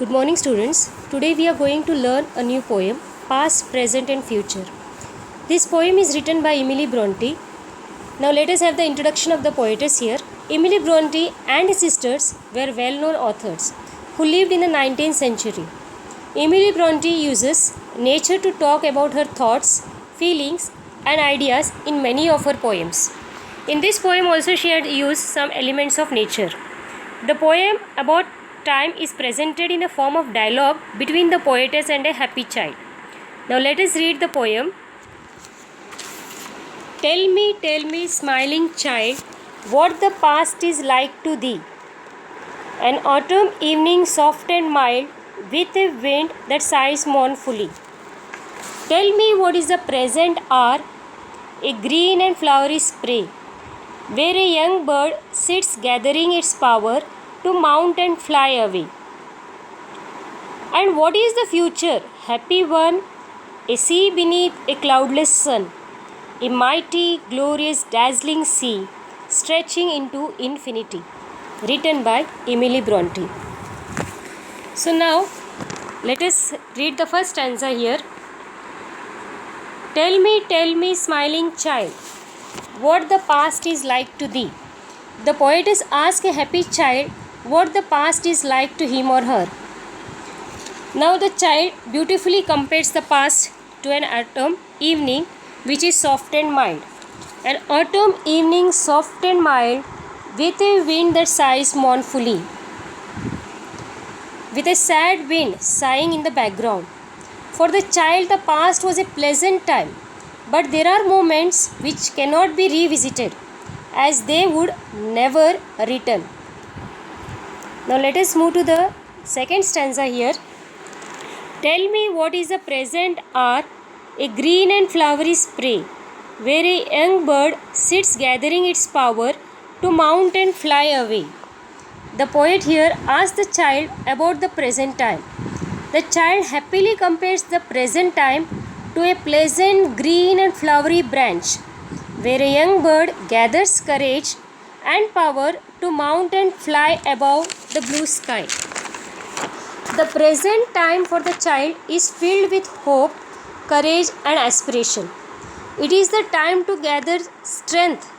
Good morning, students. Today we are going to learn a new poem, Past, Present and Future. This poem is written by Emily Bronte. Now let us have the introduction of the poetess here. Emily Bronte and her sisters were well-known authors who lived in the 19th century. Emily Bronte uses nature to talk about her thoughts, feelings and ideas in many of her poems. In this poem also she had used some elements of nature. The poem about time is presented in the form of dialogue between the poetess and a happy child. Now let us read the poem. Tell me, smiling child, what the past is like to thee. An autumn evening soft and mild, with a wind that sighs mournfully. Tell me what is the present hour, a green and flowery spray, where a young bird sits gathering its power to mount and fly away. And what is the future, happy one? A sea beneath a cloudless sun, a mighty, glorious, dazzling sea stretching into infinity. Written by Emily Bronte. So now let us read the first stanza here. Tell me, smiling child, what the past is like to thee. The poetess asks a happy child what the past is like to him or her. Now the child beautifully compares the past to an autumn evening which is soft and mild. An autumn evening soft and mild with a wind that sighs mournfully. With a sad wind sighing in the background. For the child the past was a pleasant time, but there are moments which cannot be revisited as they would never return. Now let us move to the second stanza here. Tell me what is the present hour, a green and flowery spray, where a young bird sits gathering its power to mount and fly away. The poet here asks the child about the present time. The child happily compares the present time to a pleasant green and flowery branch, where a young bird gathers courage and power to mount and fly above the blue sky. The present time for the child is filled with hope, courage and aspiration. It is the time to gather strength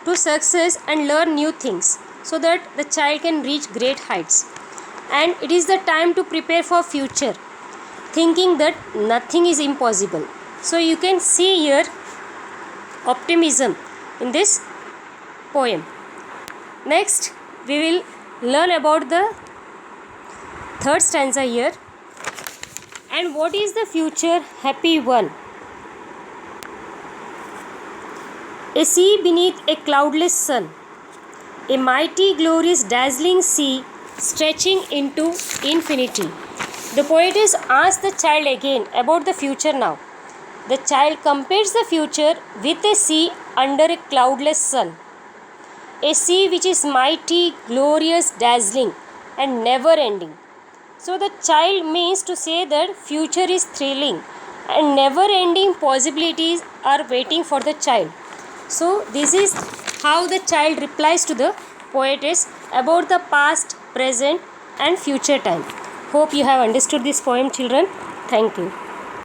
to success and learn new things so that the child can reach great heights. And it is the time to prepare for future, thinking that nothing is impossible. So you can see here optimism in this poem. Next, we will learn about the third stanza here. And what is the future, happy one? A sea beneath a cloudless sun, a mighty, glorious, dazzling sea stretching into infinity. The poetess asks the child again about the future now. The child compares the future with a sea under a cloudless sun. A sea which is mighty, glorious, dazzling and never ending. So the child means to say that future is thrilling and never ending possibilities are waiting for the child. So this is how the child replies to the poetess about the past, present and future time. Hope you have understood this poem, children. Thank you.